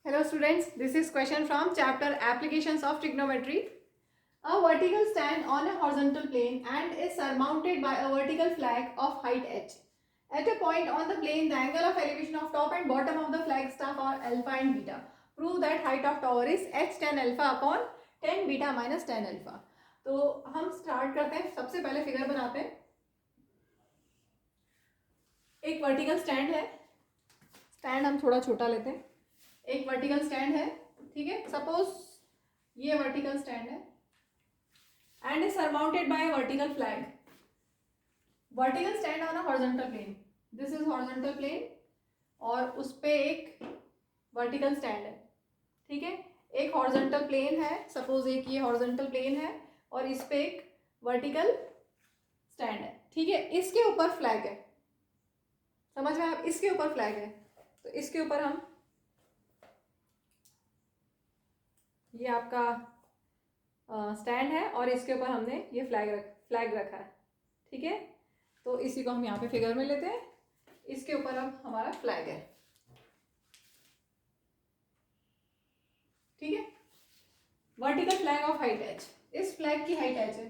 Hello students, this is question from chapter Applications of Trigonometry. A vertical stand on a horizontal plane and is surmounted by a vertical flag of height h. At a point on the plane, the angle of elevation of top and bottom of the flag staff are alpha and beta. Prove that height of tower is h tan alpha upon tan beta minus tan alpha. तो हम start करते हैं. सबसे पहले figure बनाते हैं. एक vertical stand है. स्टैंड हम थोड़ा छोटा लेते हैं. एक वर्टिकल स्टैंड है, ठीक है. सपोज ये वर्टिकल स्टैंड है and is surmounted by a vertical flag. Vertical stand on a horizontal plane. This is horizontal plane और उस पे एक वर्टिकल स्टैंड है, ठीक है. एक हॉरिजॉन्टल प्लेन है, सपोज एक ये हॉरिजॉन्टल प्लेन है और इस पे एक वर्टिकल स्टैंड है, ठीक है. इसके ऊपर फ्लैग है, समझ में आप. इसके ऊपर फ्लैग है तो इसके ऊपर हम, ये आपका स्टैंड है और इसके ऊपर हमने ये फ्लैग रखा है, ठीक है. तो इसी को हम यहाँ पे फिगर में लेते हैं. इसके ऊपर अब हमारा फ्लैग है, ठीक है. Vertical flag of height H. इस फ्लैग की हाइट एच है.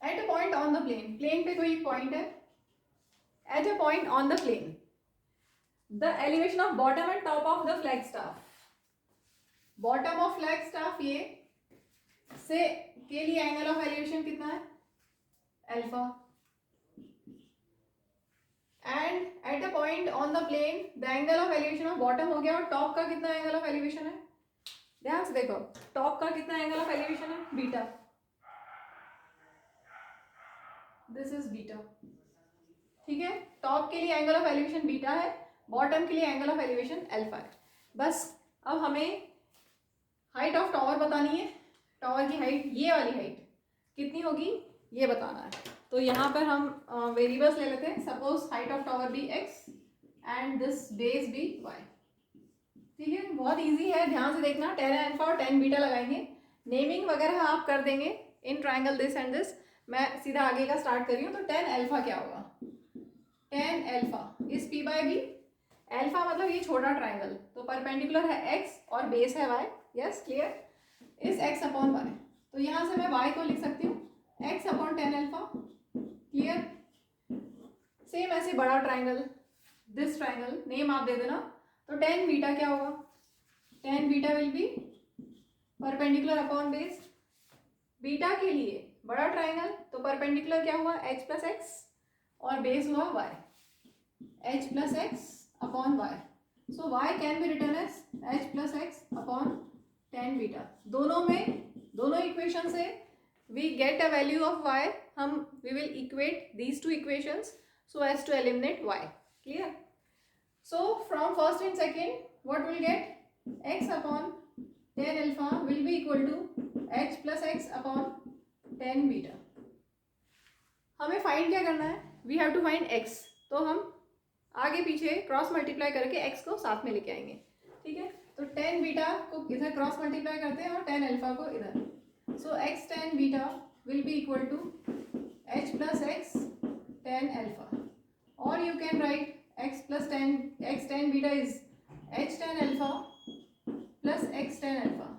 At a point on the plane. Plane पे कोई पॉइंट है. At a point on the plane the elevation of bottom and top of the flag staff. bottom of flag staff ये से के लिए angle of elevation कितना है, alpha. And at a point on the plane the angle of elevation of bottom हो गया और top का कितना एंगल ऑफ एलिवेशन है. ध्यान से देखो, टॉप का कितना एंगल ऑफ एलिवेशन है, बीटा. दिस इज बीटा, ठीक है. टॉप के लिए एंगल ऑफ एलिवेशन बीटा है, बॉटम के लिए एंगल ऑफ एलिवेशन अल्फा है. बस अब हमें हाइट ऑफ टावर बतानी है. टावर की हाइट, ये वाली हाइट कितनी होगी ये बताना है. तो यहाँ पर हम वेरिएबल्स ले लेते हैं. Suppose height of tower B X and this base B Y, ठीक है. बहुत इजी है, ध्यान से देखना. टेन अल्फा और टेन बीटा लगाएंगे. नेमिंग वगैरह आप कर देंगे in triangle this and this. मैं सीधा आगे का स्टार्ट कर रही हूँ. तो टेन अल्फा क्या होगा, tan alpha is P by B. Alpha मतलब ये छोटा ट्राइंगल, तो परपेंडिकुलर है एक्स और बेस है वाई. Yes, clear. इस एक्स अपॉन वाई. तो यहाँ से मैं वाई को लिख सकती हूँ x upon tan alpha. Clear. Same ऐसे बड़ा ट्राइंगल, दिस ट्राइंगल नेम आप दे देना. तो टेन बीटा क्या होगा, tan beta will be perpendicular upon base. Beta के लिए बड़ा ट्राइंगल तो परपेंडिकुलर क्या हुआ, एच प्लस एक्स और बेस हुआ Y, H plus X upon y. So y can be written as h plus x upon tan beta. दोनों में, दोनों इक्वेशन से we get a value of y. हम we will equate these two equations so as to eliminate y. Clear? So from first and second what we'll get, x upon tan alpha will be equal to h plus x upon tan beta. हमें find क्या करना है, we have to find x. तो हम आगे पीछे cross multiply करके x को साथ में लेके आएंगे, ठीक है. तो टेन बीटा को इधर क्रॉस मल्टीप्लाई करते हैं और टेन अल्फा को इधर. So x tan beta will be equal to h plus X tan alpha. और you can write x plus tan, x tan beta is h tan alpha plus x tan alpha.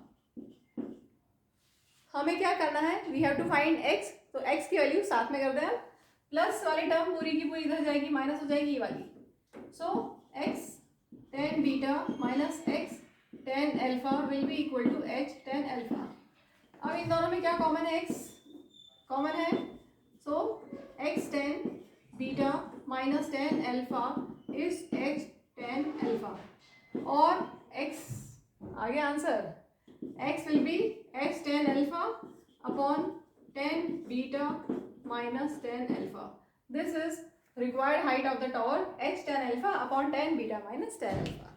हमें क्या करना है, we have to find x. तो x की value साथ में कर दें. प्लस वाली टर्म पूरी की पूरी इधर जाएगी, माइनस हो जाएगी ये वाली. So x tan beta minus x tan alpha will be equal to h tan alpha. अब इन दोनों में क्या कॉमन है, x कॉमन है. So x tan beta minus tan alpha is h tan alpha. और x आगे answer, x will be h tan alpha upon tan beta minus tan alpha. This is required height of the tower h tan alpha upon tan beta minus tan alpha.